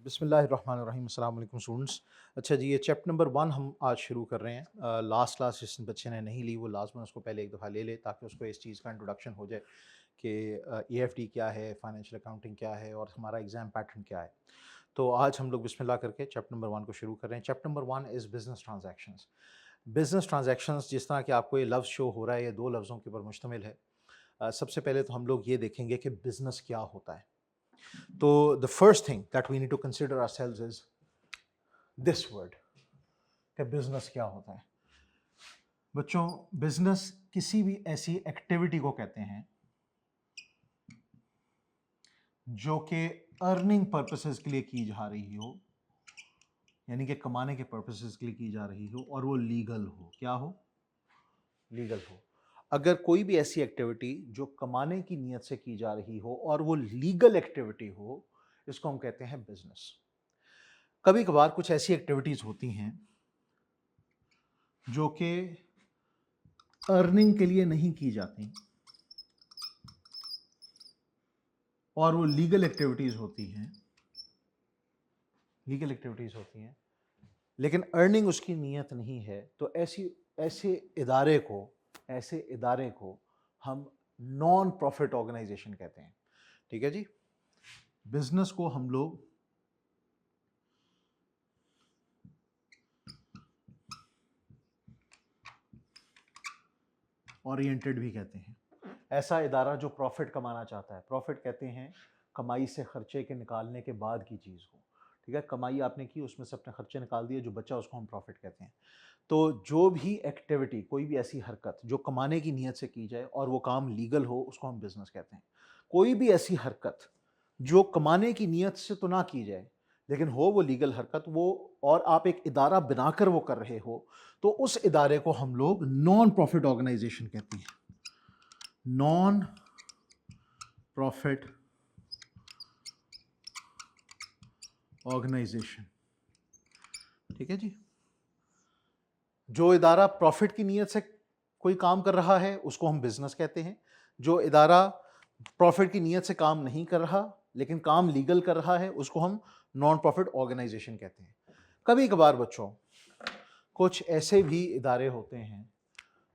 बिस्मिल्लाहिर्रहमानिर्रहीम अस्सलाम वालेकुम स्टूडेंट्स। अच्छा जी, ये चैप्टर नंबर 1 हम आज शुरू कर रहे हैं। लास्ट क्लास जिस बच्चे ने नहीं ली वो लाजमन उसको पहले एक दफ़ा ले ले ताकि उसको इस चीज़ का इंट्रोडक्शन हो जाए कि ईएफडी क्या है, फाइनेंशियल अकाउंटिंग क्या है और हमारा एग्ज़ाम पैटर्न क्या है। तो आज हम लोग बिस्मिल्लाह करके चैप्टर नंबर 1 को शुरू कर रहे हैं। Chapter number 1 is business transactions. Business transactions जिस तरह कि आपको ये लफ्ज़ शो हो रहा है, ये 2 लफ्ज़ों के ऊपर मुश्तमिल है। सबसे पहले तो हम लोग ये देखेंगे कि बिज़नेस क्या होता है। तो the first thing that we need to consider ourselves is this word कि बिजनेस क्या होता है। बच्चों, बिजनेस किसी भी ऐसी एक्टिविटी को कहते हैं जो कि अर्निंग पर्पसेस के लिए की जा रही हो, यानी कि कमाने के पर्पसेस के लिए की जा रही हो और वो लीगल हो। क्या हो? लीगल हो। अगर कोई भी ऐसी एक्टिविटी जो कमाने की नीयत से की जा रही हो और वो लीगल एक्टिविटी हो, इसको हम कहते हैं बिजनेस। कभी कभार कुछ ऐसी एक्टिविटीज होती हैं जो कि अर्निंग के लिए नहीं की जाती और वो लीगल एक्टिविटीज होती हैं, लेकिन अर्निंग उसकी नीयत नहीं है। तो ऐसे इदारे को हम नॉन प्रॉफिट ऑर्गेनाइजेशन कहते हैं। ठीक है जी। बिजनेस को हम लोग ओरिएंटेड भी कहते हैं। ऐसा इदारा जो प्रॉफिट कमाना चाहता है। प्रॉफिट कहते हैं कमाई से खर्चे के निकालने के बाद की चीज़ को। ठीक है, कमाई आपने की, उसमें से अपने खर्चे निकाल दिए, जो बचा उसको हम प्रॉफिट कहते हैं। तो जो भी एक्टिविटी, कोई भी ऐसी हरकत जो कमाने की नीयत से की जाए और वो काम लीगल हो, उसको हम बिजनेस कहते हैं। कोई भी ऐसी हरकत जो कमाने की नीयत से तो ना की जाए लेकिन हो वो लीगल हरकत, वो और आप एक इदारा बनाकर वो कर रहे हो, तो उस इदारे को हम लोग नॉन प्रॉफिट ऑर्गेनाइजेशन कहते हैं। Non profit organization. ठीक है जी। जो इदारा प्रॉफिट की नीयत से कोई काम कर रहा है उसको हम बिजनेस कहते हैं। जो इदारा प्रॉफिट की नीयत से काम नहीं कर रहा लेकिन काम लीगल कर रहा है उसको हम नॉन प्रॉफिट ऑर्गेनाइजेशन कहते हैं। कभी कभार बच्चों कुछ ऐसे भी इदारे होते हैं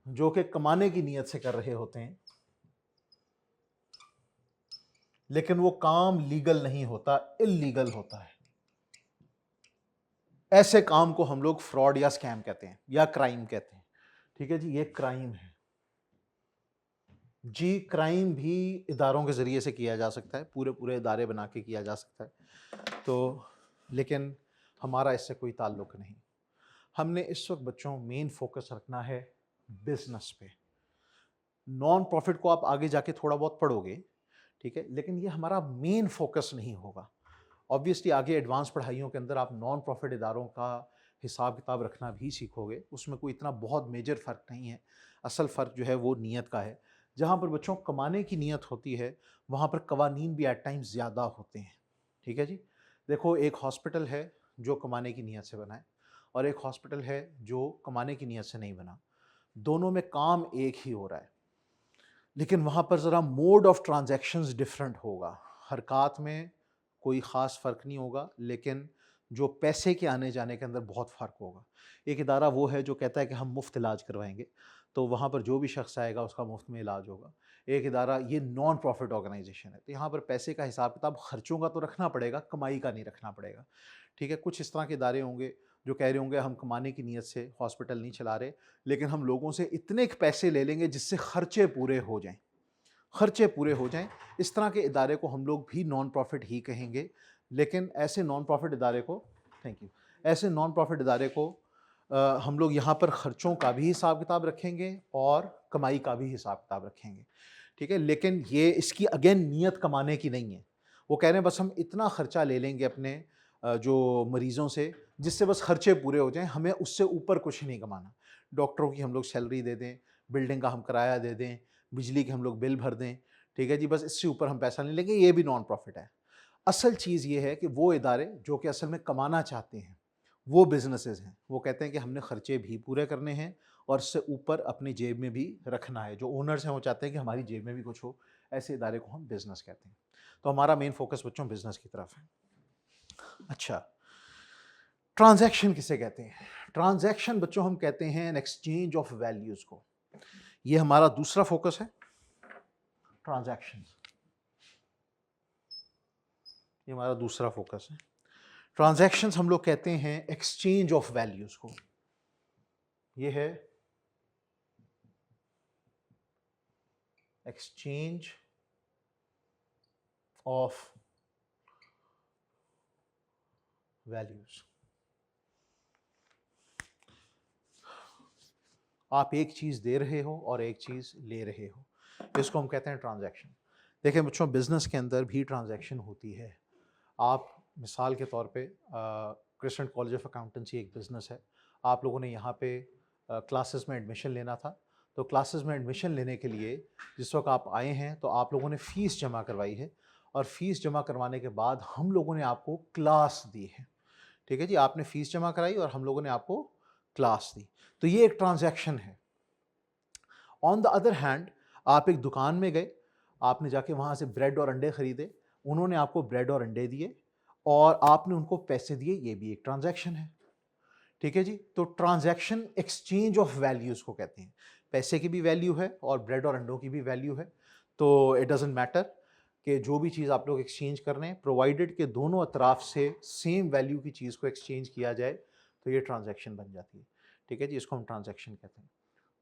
जो कि कमाने की नीयत से कर रहे होते हैं लेकिन वो काम लीगल नहीं होता, इल्लीगल होता है। ऐसे काम को हम लोग फ्रॉड या स्कैम कहते हैं या क्राइम कहते हैं। ठीक है जी, ये क्राइम है जी। क्राइम भी इदारों के ज़रिए से किया जा सकता है, पूरे पूरे इदारे बना के किया जा सकता है। तो लेकिन हमारा इससे कोई ताल्लुक़ नहीं। हमने इस वक्त बच्चों मेन फोकस रखना है बिजनेस पे। नॉन प्रॉफिट को आप आगे जाके थोड़ा बहुत पढ़ोगे, ठीक है, लेकिन ये हमारा मेन फोकस नहीं होगा। ऑब्वियसली आगे एडवांस पढ़ाइयों के अंदर आप नॉन प्रॉफिट इदारों का हिसाब किताब रखना भी सीखोगे, उसमें कोई इतना बहुत मेजर फ़र्क नहीं है। असल फ़र्क जो है वो नीयत का है। जहाँ पर बच्चों कमाने की नीयत होती है वहाँ पर कवानीन भी एट टाइम्स ज़्यादा होते हैं। ठीक है जी। देखो, एक हॉस्पिटल है जो कमाने की नीयत से बना है और एक हॉस्पिटल है जो कमाने की नीयत से नहीं बना। दोनों में काम एक ही हो रहा है लेकिन वहाँ पर ज़रा मोड ऑफ ट्रांजैक्शंस डिफरेंट होगा। हरकत में कोई ख़ास फ़र्क नहीं होगा लेकिन जो पैसे के आने जाने के अंदर बहुत फ़र्क होगा। एक इदारा वो है जो कहता है कि हम मुफ़्त इलाज करवाएंगे, तो वहाँ पर जो भी शख्स आएगा उसका मुफ़्त में इलाज होगा। एक इदारा, ये नॉन प्रॉफिट ऑर्गेनाइजेशन है, तो यहाँ पर पैसे का हिसाब किताब खर्चों का तो रखना पड़ेगा, कमाई का नहीं रखना पड़ेगा। ठीक है, कुछ इस तरह के इदारे होंगे जो कह रहे होंगे हम कमाने की नीयत से हॉस्पिटल नहीं चला रहे लेकिन हम लोगों से इतने पैसे ले लेंगे जिससे खर्चे पूरे हो जाएं, खर्चे पूरे हो जाएं। इस तरह के इदारे को हम लोग भी नॉन प्रॉफिट ही कहेंगे। लेकिन ऐसे नॉन प्रॉफिट इदारे को, थैंक यू, ऐसे नॉन प्रॉफिट इदारे को हम लोग यहाँ पर खर्चों का भी हिसाब किताब रखेंगे और कमाई का भी हिसाब किताब रखेंगे। ठीक है, लेकिन ये इसकी अगेन नीयत कमाने की नहीं है। वो कह रहे हैं बस हम इतना खर्चा ले लेंगे अपने जो मरीज़ों से जिससे बस खर्चे पूरे हो जाएं, हमें उससे ऊपर कुछ नहीं कमाना। डॉक्टरों की हम लोग सैलरी दे दें, बिल्डिंग का हम किराया दे दें, बिजली के हम लोग बिल भर दें, ठीक है जी, बस इससे ऊपर हम पैसा नहीं लेंगे, ये भी नॉन प्रॉफिट है। असल चीज़ ये है कि वो इदारे जो कि असल में कमाना चाहते हैं वो बिजनेसेस हैं, वो कहते हैं कि हमने खर्चे भी पूरे करने हैं और इससे ऊपर अपनी जेब में भी रखना है। जो ओनर्स हैं वो चाहते हैं कि हमारी जेब में भी कुछ हो। ऐसे इदारे को हम बिजनेस कहते हैं। तो हमारा मेन फोकस बच्चों बिजनेस की तरफ है। अच्छा, ट्रांजैक्शन किसे कहते हैं? ट्रांजैक्शन बच्चों हम कहते हैं एन एक्सचेंज ऑफ वैल्यूज को। ये हमारा दूसरा फोकस है, ट्रांजैक्शन। ये हमारा दूसरा फोकस है। ट्रांजैक्शंस हम लोग कहते हैं एक्सचेंज ऑफ वैल्यूज को। ये है एक्सचेंज ऑफ वैल्यूज। आप एक चीज दे रहे हो और एक चीज ले रहे हो, इसको हम कहते हैं ट्रांजैक्शन। देखिए बच्चों, बिजनेस के अंदर भी ट्रांजैक्शन होती है। आप मिसाल के तौर पे क्रिस्टेंट कॉलेज ऑफ अकाउंटेंसी एक बिज़नेस है। आप लोगों ने यहाँ पे क्लासेस में एडमिशन लेना था, तो क्लासेस में एडमिशन लेने के लिए जिस वक्त आप आए हैं तो आप लोगों ने फ़ीस जमा करवाई है, और फ़ीस जमा करवाने के बाद हम लोगों ने आपको क्लास दी है। ठीक है जी, आपने फ़ीस जमा कराई और हम लोगों ने आपको क्लास दी, तो ये एक ट्रांजैक्शन है। ऑन द अदर हैंड, आप एक दुकान में गए, आपने जाके वहाँ से ब्रेड और अंडे खरीदे, उन्होंने आपको ब्रेड और अंडे दिए और आपने उनको पैसे दिए, ये भी एक ट्रांजैक्शन है। ठीक है जी, तो ट्रांजैक्शन एक्सचेंज ऑफ वैल्यूज को कहते हैं। पैसे की भी वैल्यू है और ब्रेड और अंडों की भी वैल्यू है, तो इट डजंट मैटर कि जो भी चीज़ आप लोग एक्सचेंज कर रहे हैं, प्रोवाइडेड के दोनों अतराफ से सेम वैल्यू की चीज़ को एक्सचेंज किया जाए तो ये ट्रांजैक्शन बन जाती है। ठीक है जी, इसको हम ट्रांजैक्शन कहते हैं।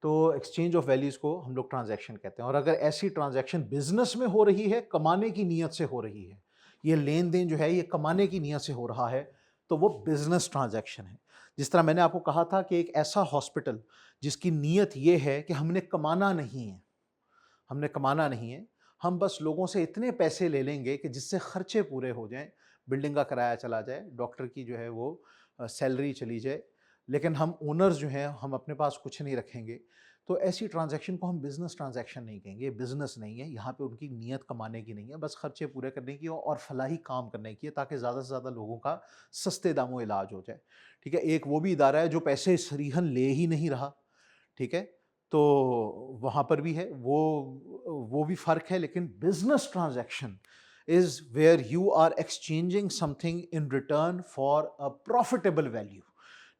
तो एक्सचेंज ऑफ वैल्यूज को हम लोग ट्रांजैक्शन कहते हैं। और अगर ऐसी ट्रांजैक्शन बिजनेस में हो रही है, कमाने की नीयत से हो रही है, ये लेन देन जो है ये कमाने की नीयत से हो रहा है, तो वो बिजनेस ट्रांजैक्शन है। जिस तरह मैंने आपको कहा था कि एक ऐसा हॉस्पिटल जिसकी नीयत ये है कि हमने कमाना नहीं है, हमने कमाना नहीं है, हम बस लोगों से इतने पैसे ले लेंगे कि जिससे खर्चे पूरे हो जाएं, बिल्डिंग का किराया चला जाए, डॉक्टर की जो है वो सैलरी चली जाए, लेकिन हम ओनर्स जो हैं हम अपने पास कुछ नहीं रखेंगे, तो ऐसी ट्रांजैक्शन को हम बिजनेस ट्रांजैक्शन नहीं कहेंगे। ये बिजनेस नहीं है, यहाँ पे उनकी नीयत कमाने की नहीं है, बस खर्चे पूरे करने की और फलाही काम करने की है, ताकि ज़्यादा से ज़्यादा लोगों का सस्ते दामों इलाज हो जाए। ठीक है, एक वो भी इदारा है जो पैसे सरीहन ले ही नहीं रहा। ठीक है, तो वहाँ पर भी है, वो भी फ़र्क है। लेकिन business transaction is where you are exchanging something in return for a profitable value.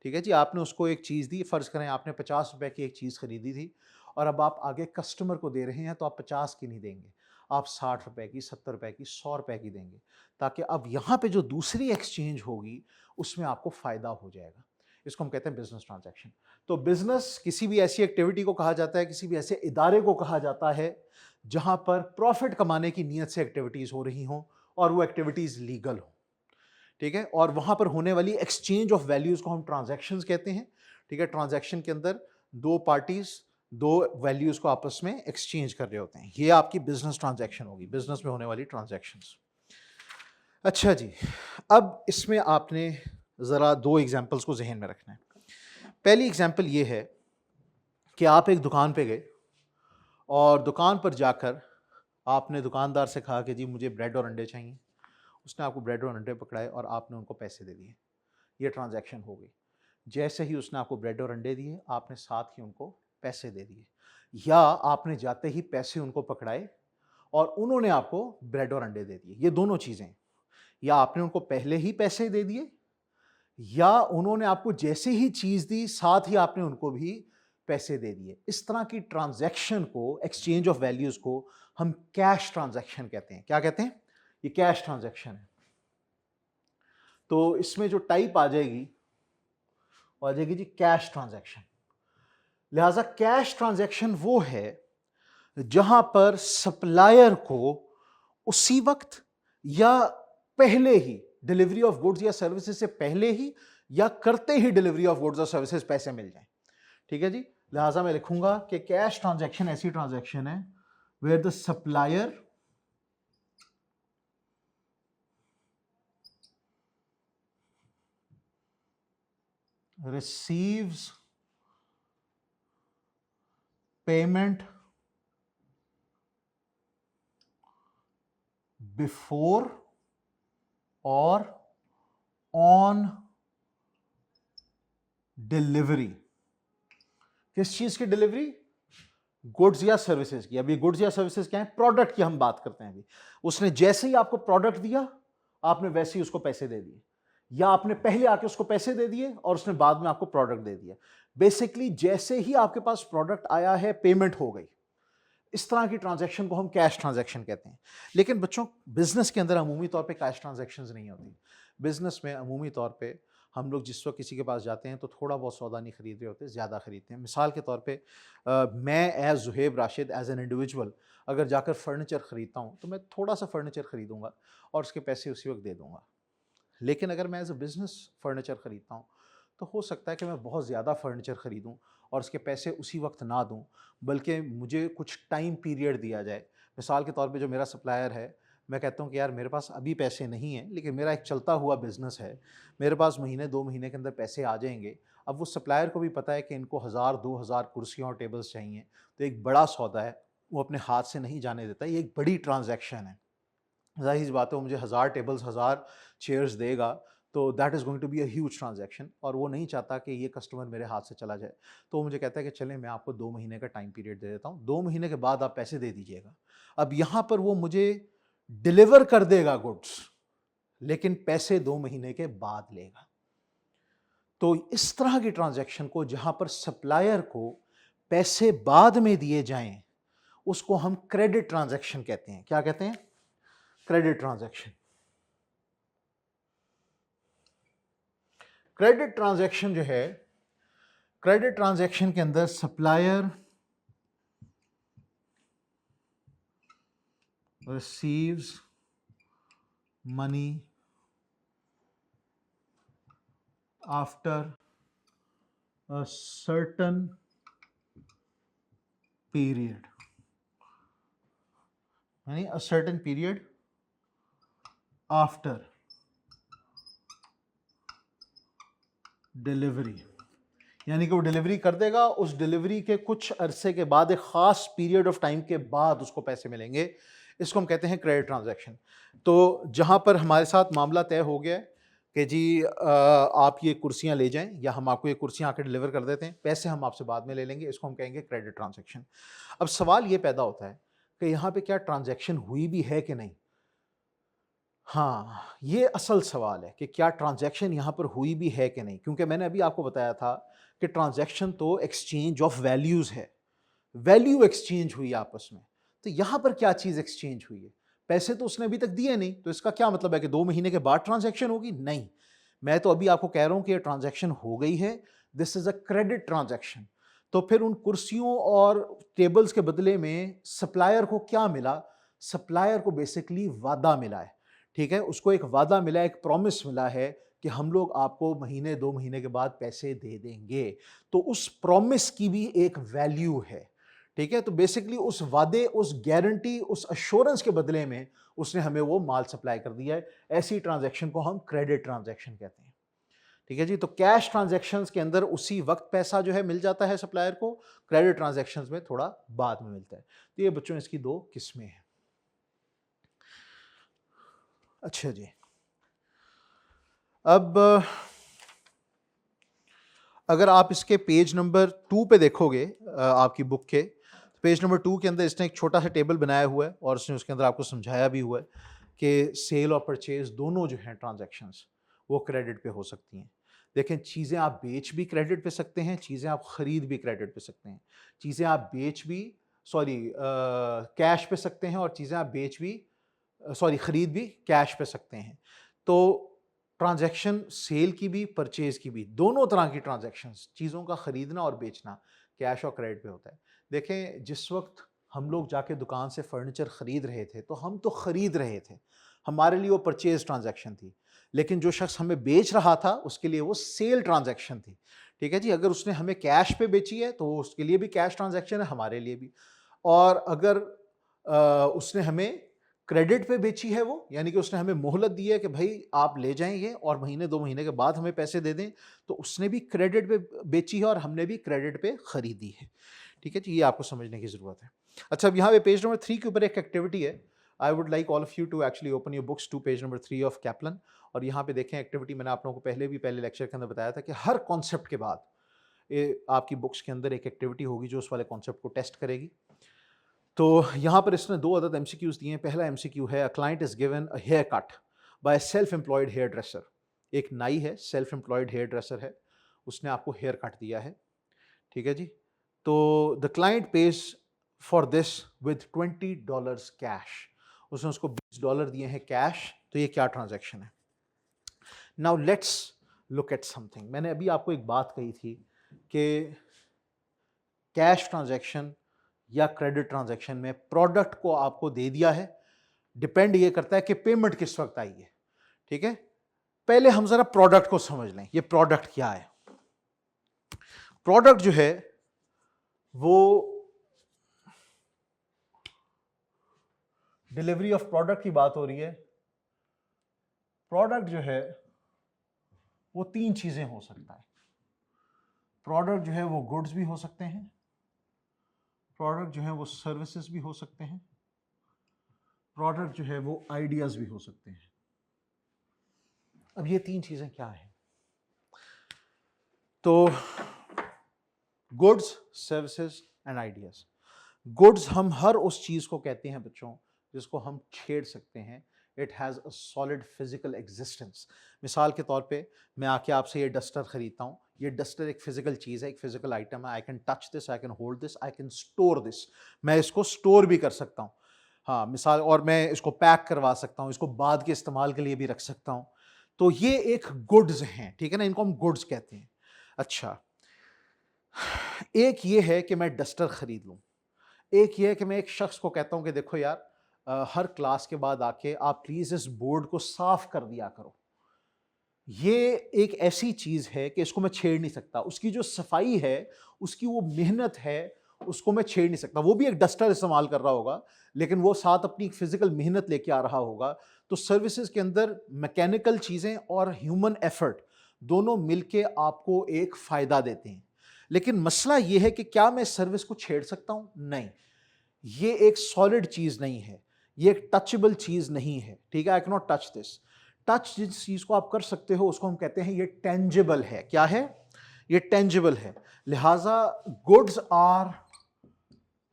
ठीक है जी, आपने उसको एक चीज़ दी, फ़र्ज़ करें आपने 50 रुपए की एक चीज़ खरीदी थी और अब आप आगे कस्टमर को दे रहे हैं, तो आप 50 की नहीं देंगे, आप 60 रुपए की, 70 रुपए की, 100 रुपए की देंगे, ताकि अब यहाँ पे जो दूसरी एक्सचेंज होगी उसमें आपको फ़ायदा हो जाएगा। इसको हम कहते हैं बिजनेस ट्रांजैक्शन। तो बिजनेस किसी भी ऐसी एक्टिविटी को कहा जाता है, किसी भी ऐसे इदारे को कहा जाता है जहाँ पर प्रॉफिट कमाने की नीयत से एक्टिविटीज़ हो रही हों और वो एक्टिविटीज़ लीगल हों। ठीक है, और वहां पर होने वाली एक्सचेंज ऑफ वैल्यूज को हम ट्रांजैक्शंस कहते हैं। ठीक है, ट्रांजैक्शन के अंदर दो पार्टीज दो वैल्यूज को आपस में एक्सचेंज कर रहे होते हैं, ये आपकी बिजनेस ट्रांजैक्शन होगी, बिजनेस में होने वाली ट्रांजैक्शंस। अच्छा जी, अब इसमें आपने ज़रा दो एग्जाम्पल्स को जहन में रखना है। पहली एग्जाम्पल ये है कि आप एक दुकान पे गए और दुकान पर जाकर आपने दुकानदार से कहा कि जी मुझे ब्रेड और अंडे चाहिए। उसने आपको ब्रेड और अंडे पकड़ाए और आपने उनको पैसे दे दिए, ये ट्रांजैक्शन हो गई। जैसे ही उसने आपको ब्रेड और अंडे दिए, आपने साथ ही उनको पैसे दे दिए, या आपने जाते ही पैसे उनको पकड़ाए और उन्होंने आपको ब्रेड और अंडे दे दिए। ये दोनों चीज़ें, या आपने उनको पहले ही पैसे दे दिए या उन्होंने आपको जैसे ही चीज़ दी साथ ही आपने उनको भी पैसे दे दिए। इस तरह की ट्रांजैक्शन को, एक्सचेंज ऑफ वैल्यूज को हम कैश ट्रांजैक्शन कहते हैं। क्या कहते हैं? ये कैश ट्रांजैक्शन है। तो इसमें जो टाइप आ जाएगी वो आ जाएगी जी कैश ट्रांजैक्शन। लिहाजा कैश ट्रांजैक्शन वो है जहां पर सप्लायर को उसी वक्त या पहले ही, डिलीवरी ऑफ गुड्स या सर्विसेज से पहले ही या करते ही डिलीवरी ऑफ गुड्स और सर्विसेज पैसे मिल जाएं। ठीक है जी, लिहाजा मैं लिखूंगा कि कैश ट्रांजैक्शन ऐसी ट्रांजैक्शन है where the supplier receives payment before or on delivery. किस चीज की डिलीवरी? गुड्स या सर्विसेज की। अभी गुड्स या सर्विसेज क्या है? प्रोडक्ट की हम बात करते हैं। अभी उसने जैसे ही आपको प्रोडक्ट दिया, आपने वैसे ही उसको पैसे दे दिए। या आपने पहले आके उसको पैसे दे दिए और उसने बाद में आपको प्रोडक्ट दे दिया। बेसिकली जैसे ही आपके पास प्रोडक्ट आया है, पेमेंट हो गई। इस तरह की ट्रांजैक्शन को हम कैश ट्रांजैक्शन कहते हैं। लेकिन बच्चों, बिजनेस के अंदर अमूमी तौर पे कैश ट्रांजैक्शंस नहीं होती। बिजनेस में अमूमी तौर पे हम लोग जिस वक्त किसी के पास जाते हैं तो थोड़ा बहुत सौदा नहीं खरीद रहे होते, ज़्यादा खरीदते हैं। मिसाल के तौर पे मैं as Zuhaib Rashid as an individual अगर जाकर फर्नीचर ख़रीदता हूँ तो मैं थोड़ा सा फर्नीचर ख़रीदूँगा और उसके पैसे उसी वक्त दे दूँगा। लेकिन अगर मैं एज अ बिज़नेस फ़र्नीचर ख़रीदता हूँ तो हो सकता है कि मैं बहुत ज़्यादा फ़र्नीचर ख़रीदूँ और उसके पैसे उसी वक्त ना दूँ, बल्कि मुझे कुछ टाइम पीरियड दिया जाए। मिसाल के तौर पे जो मेरा सप्लायर है, मैं कहता हूँ कि यार मेरे पास अभी पैसे नहीं हैं, लेकिन मेरा एक चलता हुआ बिज़नेस है, मेरे पास महीने 2 महीने के अंदर पैसे आ जाएँगे। अब वो सप्लायर को भी पता है कि इनको 1000 2000 कुर्सियाँ और टेबल्स चाहिए, तो एक बड़ा सौदा है, वो अपने हाथ से नहीं जाने देता। ये एक बड़ी ट्रांज़ैक्शन है। ज़ाहिर-सी बात है वो मुझे 1000 टेबल्स, 1000 चेयर्स देगा, तो that is going to be a huge transaction और वो नहीं चाहता कि ये कस्टमर मेरे हाथ से चला जाए। तो वो मुझे कहता है कि चलें मैं आपको 2 महीने का टाइम पीरियड दे देता हूँ, 2 महीने के बाद आप पैसे दे दीजिएगा। अब यहाँ पर वो मुझे डिलीवर कर देगा गुड्स, लेकिन पैसे 2 महीने के बाद लेगा। तो इस तरह की ट्रांज़ैक्शन को जहाँ पर सप्लायर को पैसे बाद में दिए जाएँ, उसको हम क्रेडिट ट्रांज़ैक्शन कहते हैं। क्या कहते हैं? Credit transaction. क्रेडिट ट्रांजैक्शन जो है, क्रेडिट ट्रांजैक्शन के अंदर supplier receives money after a certain period, यानी a certain period after delivery, यानी कि वो डिलीवरी कर देगा, उस डिलीवरी के कुछ अरसे के बाद, एक खास पीरियड ऑफ टाइम के बाद उसको पैसे मिलेंगे। इसको हम कहते हैं क्रेडिट ट्रांजैक्शन। तो जहां पर हमारे साथ मामला तय हो गया है कि जी आप ये कुर्सियां ले जाएं या हम आपको ये कुर्सियां आकर डिलीवर कर देते हैं, पैसे हम आपसे बाद में ले लेंगे, इसको हम कहेंगे क्रेडिट ट्रांजैक्शन। अब सवाल ये पैदा होता है कि यहाँ पे क्या ट्रांजैक्शन हुई भी है कि नहीं। हाँ, ये असल सवाल है कि क्या ट्रांज़ैक्शन यहाँ पर हुई भी है कि नहीं? क्योंकि मैंने अभी आपको बताया था कि ट्रांज़ैक्शन तो एक्सचेंज ऑफ वैल्यूज़ है। वैल्यू एक्सचेंज हुई आपस में। तो यहाँ पर क्या चीज़ एक्सचेंज हुई है? पैसे तो उसने अभी तक दिए नहीं, तो इसका क्या मतलब है कि 2 महीने के बाद ट्रांज़ैक्शन होगी? नहीं। मैं तो अभी आपको कह रहा हूँ कि ये ट्रांज़ैक्शन हो गई है, this is a credit transaction. तो फिर उन कुर्सियों और टेबल्स के बदले में सप्लायर को क्या मिला? सप्लायर को बेसिकली वादा मिला है। ठीक है? उसको एक वादा मिला है, एक प्रॉमिस मिला है कि हम लोग आपको महीने 2 महीने के बाद पैसे दे देंगे। तो उस प्रॉमिस की भी एक वैल्यू है। ठीक है? तो बेसिकली उस वादे, उस गारंटी, उस एश्योरेंस के बदले में उसने हमें वो माल सप्लाई कर दिया है। ऐसी ट्रांजैक्शन को हम क्रेडिट ट्रांजैक्शन कहते हैं। ठीक है जी? तो कैश ट्रांजैक्शंस के अंदर उसी वक्त पैसा जो है मिल जाता है सप्लायर को, क्रेडिट ट्रांजैक्शंस में थोड़ा बाद में मिलता है। तो ये बच्चों इसकी 2 किस्में हैं। अच्छा जी। अब अगर आप इसके पेज नंबर 2 पे देखोगे आपकी बुक के, तो पेज नंबर 2 के अंदर इसने एक छोटा सा टेबल बनाया हुआ है और उसने उसके अंदर आपको समझाया भी हुआ है कि सेल और परचेज दोनों जो हैं ट्रांजैक्शंस, वो क्रेडिट पे हो सकती हैं। देखें, चीज़ें आप बेच भी क्रेडिट पे सकते हैं, चीज़ें आप खरीद भी क्रेडिट पे सकते हैं। चीज़ें आप बेच भी सॉरी कैश पे सकते हैं और चीज़ें आप बेच भी खरीद भी कैश पे सकते हैं। तो ट्रांजैक्शन सेल की भी, परचेज की भी, दोनों तरह की ट्रांजैक्शंस, चीज़ों का खरीदना और बेचना कैश और क्रेडिट पे होता है। देखें, जिस वक्त हम लोग जाके दुकान से फर्नीचर खरीद रहे थे तो हम तो खरीद रहे थे, हमारे लिए वो परचेज ट्रांजैक्शन थी। लेकिन जो शख्स हमें बेच रहा था उसके लिए वो सेल ट्रांजैक्शन थी। ठीक है जी? अगर उसने हमें कैश पे बेची है तो उसके लिए भी कैश ट्रांजैक्शन है, हमारे लिए भी। और अगर उसने हमें क्रेडिट पे बेची है वो, यानी कि उसने हमें मोहलत दी है कि भाई आप ले जाएँ ये और महीने 2 महीने के बाद हमें पैसे दे दें, तो उसने भी क्रेडिट पे बेची है और हमने भी क्रेडिट पे खरीदी है। ठीक है जी? ये आपको समझने की ज़रूरत है। अच्छा, अब यहाँ पे पेज नंबर 3 के ऊपर एक एक्टिविटी है। I would like all of you to actually open your books to page number 3 of Kaplan. और यहाँ पे देखें एक्टिविटी, मैंने आप लोगों को पहले लेक्चर के अंदर बताया था कि हर कॉन्सेप्ट के बाद आपकी बुक्स के अंदर एक एक्टिविटी होगी जो उस वाले कॉन्सेप्ट को टेस्ट करेगी। तो यहाँ पर इसने 2 अदद एमसीक्यूज दिए हैं। पहला एमसीक्यू है, a client is given a hair cut by a self employed hair dresser. एक नाई है, सेल्फ एम्प्लॉयड हेयर ड्रेसर है, उसने आपको हेयर कट दिया है, ठीक है जी। तो the client page for this with $20 cash, उसने उसको $20 दिए हैं कैश। तो ये क्या ट्रांजैक्शन है? Now let's look at something. मैंने अभी आपको एक बात कही थी कि कैश ट्रांजैक्शन या क्रेडिट ट्रांजैक्शन में प्रोडक्ट को आपको दे दिया है, डिपेंड ये करता है कि पेमेंट किस वक्त आई है, ठीक है। पहले हम जरा प्रोडक्ट को समझ लें, ये प्रोडक्ट क्या है। प्रोडक्ट जो है वो डिलीवरी ऑफ प्रोडक्ट की बात हो रही है। प्रोडक्ट जो है वो तीन चीजें हो सकता है। प्रोडक्ट जो है वो गुड्स भी हो सकते हैं, प्रोडक्ट जो है वो सर्विसेज भी हो सकते हैं, प्रोडक्ट जो है वो आइडियाज भी हो सकते हैं। अब ये तीन चीजें क्या हैं? तो goods, services and ideas. Goods हम हर उस चीज को कहते हैं बच्चों जिसको हम छेड़ सकते हैं, it has a solid physical existence. मिसाल के तौर पे मैं आके आपसे ये डस्टर खरीदता हूँ, ये डस्टर एक फिजिकल चीज है, एक फिजिकल आइटम है। I can touch this, I can hold this, I can store this. मैं इसको स्टोर भी कर सकता हूँ, हाँ मिसाल, और मैं इसको पैक करवा सकता हूँ, इसको बाद के इस्तेमाल के लिए भी रख सकता हूँ। तो ये एक गुड्स हैं, ठीक है ना, इनको हम गुड्स कहते हैं। अच्छा, एक ये है कि मैं डस्टर खरीद लूं, एक ये है कि मैं एक शख्स को कहता हूं कि देखो यार, हर क्लास के बाद आके आप प्लीज इस बोर्ड को साफ कर दिया करो। ये एक ऐसी चीज है कि इसको मैं छेड़ नहीं सकता, उसकी जो सफाई है, उसकी वो मेहनत है, उसको मैं छेड़ नहीं सकता। वो भी एक डस्टर इस्तेमाल कर रहा होगा, लेकिन वो साथ अपनी फिजिकल मेहनत लेके आ रहा होगा। तो सर्विसेज के अंदर मैकेनिकल चीजें और ह्यूमन एफर्ट दोनों मिलके आपको एक फायदा देते हैं। लेकिन मसला ये है कि क्या मैं सर्विस को छेड़ सकता हूं? नहीं, ये एक सॉलिड चीज नहीं है, ये एक टचेबल चीज नहीं है, ठीक है। I can not touch this. Touch जिस चीज को आप कर सकते हो उसको हम कहते हैं ये टेंजिबल है। क्या है? ये टेंजिबल है। लिहाजा गुड्स आर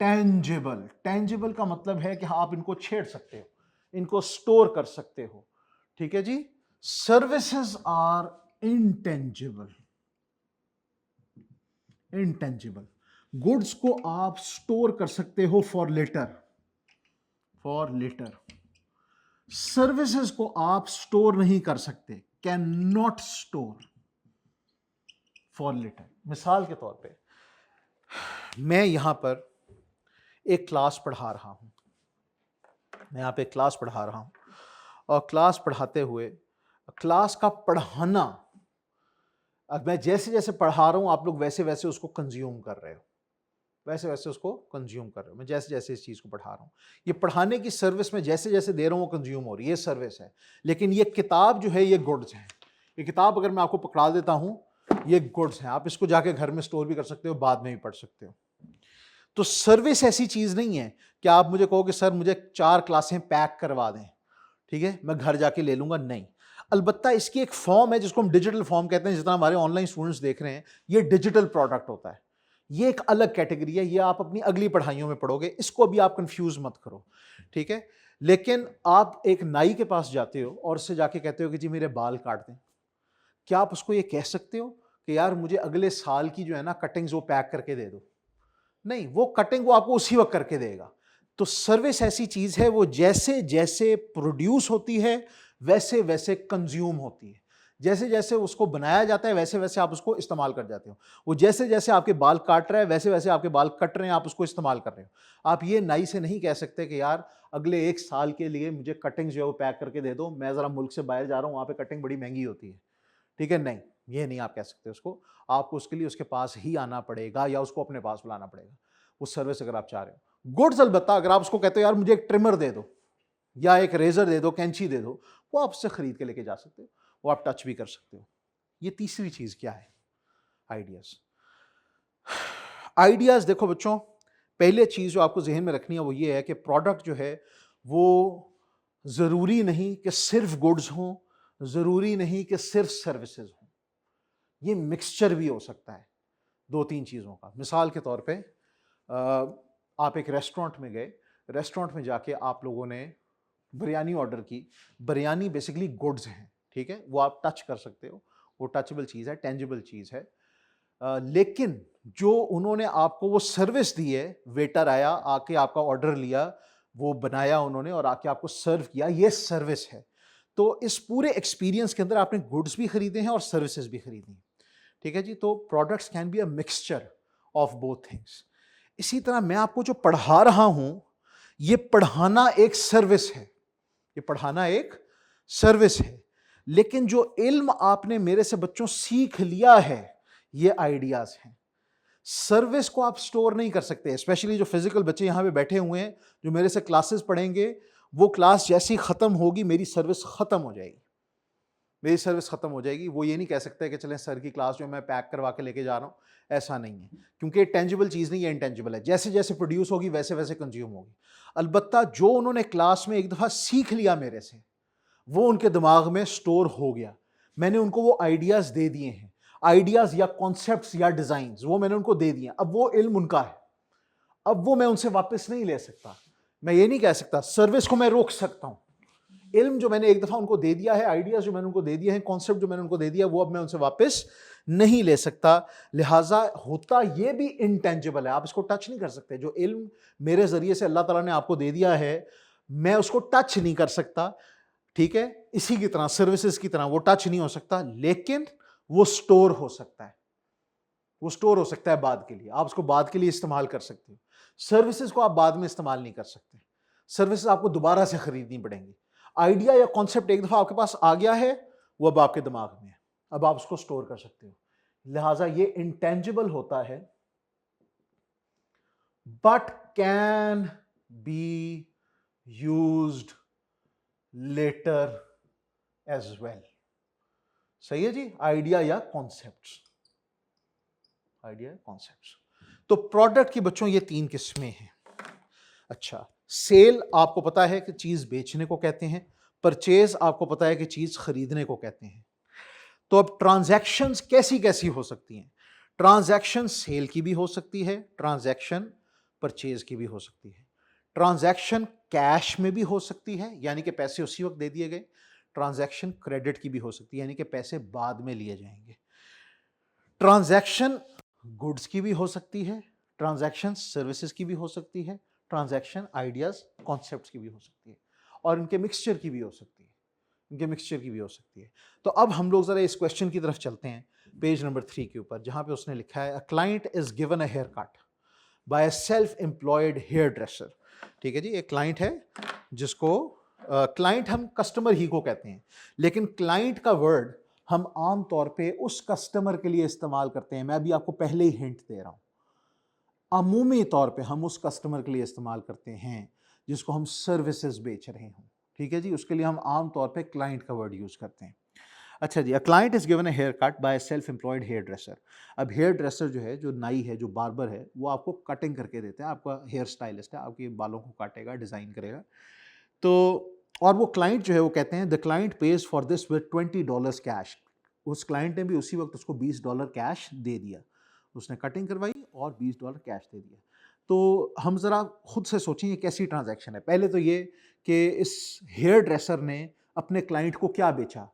टेंजिबल। टेंजिबल का मतलब है कि आप इनको छेड़ सकते हो, इनको स्टोर कर सकते हो, ठीक है जी। Services are intangible. Intangible goods को आप स्टोर कर सकते हो for later, for later. Services को आप स्टोर नहीं कर सकते, can not store for later. मिसाल के तौर पे मैं यहां पर एक क्लास पढ़ा रहा हूं, मैं यहां पे एक क्लास पढ़ा रहा हूं, और क्लास पढ़ाते हुए क्लास का पढ़ाना, अब मैं जैसे जैसे पढ़ा रहा हूं आप लोग वैसे वैसे उसको कंज्यूम कर रहे हो, वैसे वैसे उसको कंज्यूम कर रहे हो। मैं जैसे जैसे इस चीज़ को पढ़ा रहा हूँ, ये पढ़ाने की सर्विस में जैसे जैसे दे रहा हूँ वो कंज्यूम हो रही है, ये सर्विस है। लेकिन ये किताब जो है ये गुड्स है। ये किताब अगर मैं आपको पकड़ा देता हूँ, ये गुड्स है, आप इसको जाके घर में स्टोर भी कर सकते हो, बाद में भी पढ़ सकते हो। तो सर्विस ऐसी चीज़ नहीं है कि आप मुझे कहो कि सर मुझे 4 क्लासें पैक करवा दें, ठीक है, मैं घर जाके ले लूँगा, नहीं। अलबत्ता इसकी एक फॉर्म है जिसको हम डिजिटल फॉर्म कहते हैं, जितना हमारे ऑनलाइन स्टूडेंट्स देख रहे हैं, ये डिजिटल प्रोडक्ट होता है। ये एक अलग कैटेगरी है, ये आप अपनी अगली पढ़ाइयों में पढ़ोगे, इसको अभी आप कंफ्यूज मत करो, ठीक है। लेकिन आप एक नाई के पास जाते हो और उससे जाके कहते हो कि जी मेरे बाल काट दें, क्या आप उसको ये कह सकते हो कि यार मुझे अगले साल की जो है ना कटिंग्स वो पैक करके दे दो? नहीं, वो कटिंग वो आपको उसी वक्त करके देगा। तो सर्विस ऐसी चीज है, वो जैसे जैसे प्रोड्यूस होती है वैसे वैसे कंज्यूम होती है। जैसे जैसे उसको बनाया जाता है वैसे वैसे आप उसको इस्तेमाल कर जाते हो। वो जैसे जैसे आपके बाल काट रहा है वैसे वैसे आपके बाल कट रहे हैं, आप उसको इस्तेमाल कर रहे हो। आप ये नाई से नहीं कह सकते कि यार अगले 1 साल के लिए मुझे कटिंग जो है वो पैक करके दे दो, मैं जरा मुल्क से बाहर जा रहा हूँ, वहां पे कटिंग बड़ी महंगी होती है, ठीक है। नहीं, ये नहीं आप कह सकते उसको। आपको उसके लिए उसके पास ही आना पड़ेगा या उसको अपने पास बुलाना पड़ेगा, वो सर्विस अगर आप चाह रहे हो। गुड्स अलबत्ता अगर आप उसको कहते हो यार मुझे एक ट्रिमर दे दो या एक रेजर दे दो, कैंची दे दो, वो आप उससे खरीद के लेके जा सकते हो, वो आप टच भी कर सकते हो। ये तीसरी चीज क्या है? आइडियाज। आइडियाज देखो बच्चों, पहले चीज जो आपको जहन में रखनी है वो ये है कि प्रोडक्ट जो है वो जरूरी नहीं कि सिर्फ गुड्स हों, जरूरी नहीं कि सिर्फ सर्विसेज हों, ये मिक्सचर भी हो सकता है 2-3 चीजों का। मिसाल के तौर पे आप एक रेस्टोरेंट में गए, रेस्टोरेंट में जाके आप लोगों ने बिरयानी ऑर्डर की। बिरयानी बेसिकली गुड्स हैं, ठीक है, वो आप टच कर सकते हो, वो टचेबल चीज़ है, टेंजिबल चीज़ है। लेकिन जो उन्होंने आपको वो सर्विस दी है, वेटर आया, आके आपका ऑर्डर लिया, वो बनाया उन्होंने और आके आपको सर्व किया, ये सर्विस है। तो इस पूरे एक्सपीरियंस के अंदर आपने गुड्स भी खरीदे हैं और सर्विसेज भी खरीदी हैं, ठीक है जी। तो products can be a mixture of both things. इसी तरह मैं आपको जो पढ़ा रहा हूं, ये पढ़ाना एक सर्विस है, ये पढ़ाना एक सर्विस है। लेकिन जो इल्म आपने मेरे से बच्चों सीख लिया है, ये आइडियाज हैं। सर्विस को आप स्टोर नहीं कर सकते, स्पेशली जो फिजिकल बच्चे यहां पे बैठे हुए हैं, जो मेरे से क्लासेस पढ़ेंगे, वो क्लास जैसी खत्म होगी मेरी सर्विस खत्म हो जाएगी, मेरी सर्विस खत्म हो जाएगी। वो ये नहीं कह सकते कि चलें सर की क्लास जो मैं पैक करवा के लेके जा रहा हूं, ऐसा नहीं है, क्योंकि टेंजिबल चीज नहीं है, इंटेंजिबल है। जैसे जैसे प्रोड्यूस होगी वैसे वैसे कंज्यूम होगी। अलबत्ता जो उन्होंने क्लास में एक दफा सीख लिया मेरे से, वो उनके दिमाग में स्टोर हो गया। मैंने उनको वो आइडियाज दे दिए हैं, आइडियाज या कॉन्सेप्ट्स या डिजाइन्स, वो मैंने उनको दे दिए। अब वो इल्म उनका है, अब वो मैं उनसे वापस नहीं ले सकता। मैं ये नहीं कह सकता, सर्विस को मैं रोक सकता हूं। इल्म जो मैंने एक दफा उनको दे दिया है, आइडियाज जो मैंने उनको दे दिए हैं, कॉन्सेप्ट जो मैंने उनको दे दिया, वो अब मैं उनसे वापस नहीं ले सकता। लिहाजा होता ये भी इंटेंजिबल है, आप इसको टच नहीं कर सकते। जो इल्म मेरे जरिए से अल्लाह ताला ने आपको दे दिया है, मैं उसको टच नहीं कर सकता, ठीक है। इसी की तरह सर्विसेज की तरह वो टच नहीं हो सकता, लेकिन वो स्टोर हो सकता है, वो स्टोर हो सकता है बाद के लिए, आप उसको बाद के लिए इस्तेमाल कर सकते हो। सर्विसेज को आप बाद में इस्तेमाल नहीं कर सकते, सर्विसेज आपको दोबारा से खरीदनी पड़ेंगी। आइडिया या कॉन्सेप्ट एक दफा आपके पास आ गया है, वो अब आपके दिमाग में है, अब आप उसको स्टोर कर सकते हो। लिहाजा ये इंटेंजिबल होता है, but can be used later as well. सही है जी, आइडिया या कॉन्सेप्ट्स, आइडिया कॉन्सेप्ट्स। तो प्रोडक्ट की बच्चों ये 3 किस्में हैं। अच्छा, सेल आपको पता है कि चीज बेचने को कहते हैं, परचेज आपको पता है कि चीज खरीदने को कहते हैं। तो अब ट्रांजैक्शंस कैसी कैसी हो सकती हैं? ट्रांजैक्शन सेल की भी हो सकती है, ट्रांजैक्शन परचेज की भी हो सकती है, ट्रांजैक्शन कैश में भी हो सकती है, यानी कि पैसे उसी वक्त दे दिए गए। ट्रांजैक्शन क्रेडिट की भी हो सकती है, यानी कि पैसे बाद में लिए जाएंगे। ट्रांजैक्शन गुड्स की भी हो सकती है, ट्रांजैक्शन सर्विसेज की भी हो सकती है, ट्रांजैक्शन आइडियाज कॉन्सेप्ट्स की भी हो सकती है, और इनके मिक्सचर की भी हो सकती है, इनके मिक्सचर की भी हो सकती है। तो अब हम लोग जरा इस क्वेश्चन की तरफ चलते हैं, पेज नंबर 3 के ऊपर, जहां पे उसने लिखा है, a client is given a hair cut by a self employed hair dresser. ठीक है जी, एक क्लाइंट है जिसको क्लाइंट हम कस्टमर ही को कहते हैं, लेकिन क्लाइंट का वर्ड हम आम तौर पे उस कस्टमर के लिए इस्तेमाल करते हैं। मैं अभी आपको पहले ही हिंट दे रहा हूं, अमूमी तौर पे हम उस कस्टमर के लिए इस्तेमाल करते हैं जिसको हम सर्विसेज बेच रहे हों। ठीक है जी, उसके लिए हम आम तौर पे क्लाइंट का वर्ड यूज करते हैं। अच्छा जी, a client is given a hair cut by self employed hair dresser. अब हेयर ड्रेसर जो है, जो नाई है, जो बार्बर है, वो आपको कटिंग करके देते हैं, आपका हेयर स्टाइलिस्ट है, आपके बालों को काटेगा, डिजाइन करेगा। तो और वो क्लाइंट जो है वो कहते हैं, the client page for this with $20 cash. उस क्लाइंट ने भी उसी वक्त उसको $20 कैश दे दिया, उसने कटिंग करवाई और $20 कैश दे दिया। तो हम ज़रा खुद से सोचें ये कैसी ट्रांजैक्शन है। पहले तो ये कि इस हेयर ड्रेसर ने अपने क्लाइंट को क्या बेचा,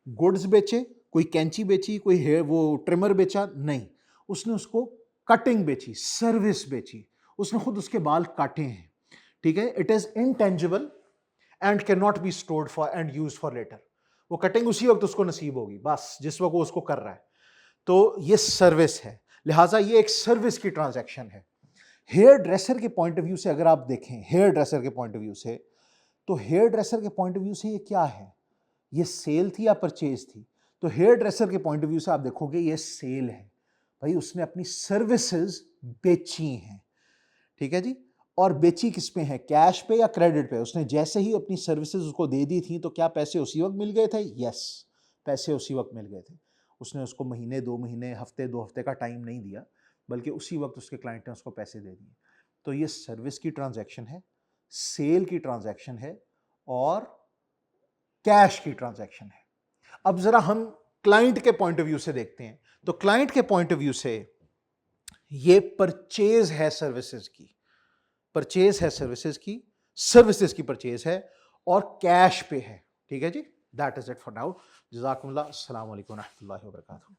गुड्स बेचे, कोई कैंची बेची, कोई हेयर वो ट्रिमर बेचा, नहीं, उसने उसको कटिंग बेची, सर्विस बेची, उसने खुद उसके बाल काटे हैं। ठीक है, it is intangible and can not be stored for and use for later. वो कटिंग उसी वक्त उसको नसीब होगी, बस जिस वक्त वो उसको कर रहा है। तो ये सर्विस है, लिहाजा ये एक सर्विस की ट्रांजैक्शन है। हेयर ड्रेसर के पॉइंट ऑफ व्यू से अगर आप देखें, हेयर ड्रेसर के पॉइंट ऑफ व्यू से, तो हेयर ड्रेसर के पॉइंट ऑफ व्यू से ये क्या है, ये सेल थी या परचेज थी? तो हेयर ड्रेसर के पॉइंट ऑफ व्यू से आप देखोगे ये सेल है, भाई उसने अपनी सर्विसेज बेची हैं। ठीक है जी, और बेची किस पे है, कैश पे या क्रेडिट पे? उसने जैसे ही अपनी सर्विसेज उसको दे दी थी, तो क्या पैसे उसी वक्त मिल गए थे? यस, पैसे उसी वक्त मिल गए थे। उसने उसको महीने, 2 महीने, हफ्ते, 2 हफ्ते का टाइम नहीं दिया, बल्कि उसी वक्त उसके क्लाइंट ने उसको पैसे दे दिए। तो ये सर्विस की ट्रांजैक्शन है, सेल की ट्रांजैक्शन है, और कैश की ट्रांजैक्शन है। अब जरा हम क्लाइंट के पॉइंट ऑफ व्यू से देखते हैं। तो क्लाइंट के पॉइंट ऑफ व्यू से ये परचेज है सर्विसेज की, परचेज है सर्विसेज की, सर्विसेज की परचेज है, और कैश पे है। ठीक है जी, that is it for now. जज़ाकुमुल्लाह, अस्सलामु अलैकुम व रहमतुल्लाहि व बरकातुहू।